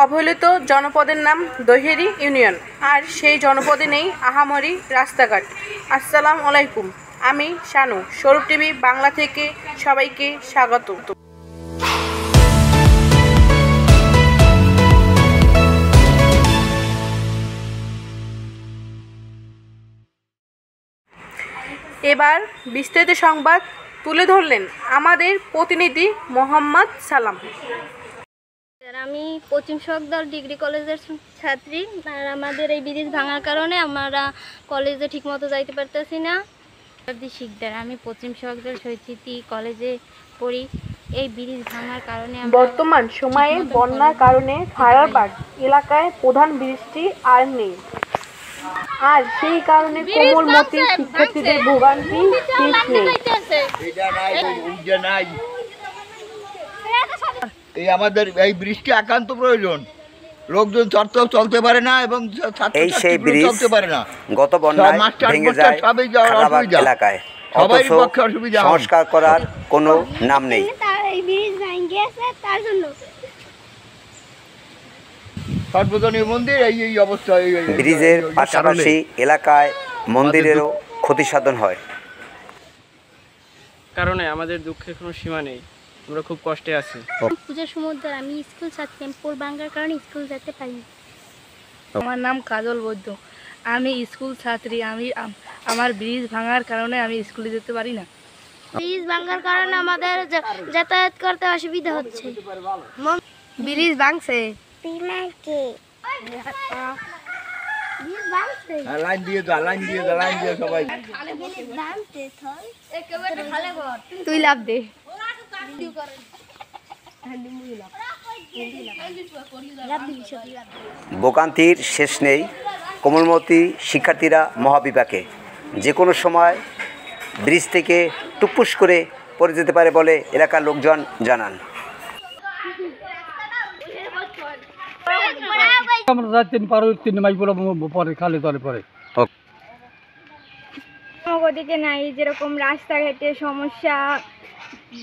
অবহেলিত জনপদের নাম দহেরি ইউনিয়ন, আর সেই জনপদে নেই আহামরি রাস্তাঘাট। আসসালামু আলাইকুম, আমি শানু, স্বরূপ টিভি বাংলা থেকে সবাইকে স্বাগত। এবার বিস্তারিত সংবাদ তুলে ধরলেন আমাদের প্রতিনিধি মোহাম্মদ সালাম। আমি পশ্চিম সদর ডিগ্রি কলেজের ছাত্রী। আর আমাদের এই ব্রিজ ভাঙার কারণে আমরা কলেজে ঠিকমতো যাইতে পারতেছি না। শিকদার, আমি পশ্চিম সদর শৈক্ষিতি কলেজে পড়ি। এই ব্রিজ ভাঙার কারণে বর্তমান সময়ে বন্যার কারণে ফায়ারবাগ এলাকায় প্রধান ব্রিজটি আর নেই, আর সেই কারণে কোমলমতি শিক্ষার্থীদের ভোগান্তি শেষ নেই। এই আমাদের এই ব্রিজটি একান্ত প্রয়োজন। লোকজন চড়তেও চলতে পারে না এবং এই সেই ব্রিজ চলতে পারে না। গত বন্যায় ভেঙে যায় খারাবাগ এলাকায়, অথচ সংস্কার করার কোনো নাম নেই। সর্বজনীয় মন্দির এই অবস্থা। ব্রিজের পাশাপাশি এলাকায় মন্দিরেরও ক্ষতি সাধন হয়। কারণে আমাদের দুঃখের কোনো সীমা নেই, আমরা খুব কষ্টে আছি। পূজার সমুদ্র, আমি স্কুল ছাত্রী, পোল ভাঙার কারণে স্কুল যেতে পারি। আমার নাম কাজল বৈদ্য, আমি স্কুল ছাত্রী। আমার ব্রিজ ভাঙার কারণে আমি স্কুলে যেতে পারি না। ব্রিজ ভাঙার কারণে আমাদের যাতায়াত করতে অসুবিধা হচ্ছে। ব্রিজ ভাঙছে, লাইন দিয়ে দাও, লাইন দিয়ে দাও, লাইন দিয়ে সবাই। তুই লাভ দে। ভোগান্তির শেষ নেই কোমলমতি শিক্ষার্থীরা মহাবিপাকে। যে কোনো সময় ব্রিজ থেকে টুপুস করে পড়ে যেতে পারে বলে এলাকার লোকজন জানান। ওদিকে নাই, যেরকম রাস্তাঘাটে সমস্যা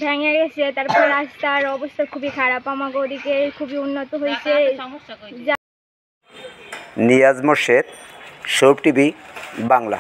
ভেঙে গেছে, তারপর রাস্তার অবস্থা খুবই খারাপ। আমাকে ওদিকে খুবই উন্নত হয়েছে। নিয়াজ মোর্শেদ, স্বরূপ টিভি বাংলা।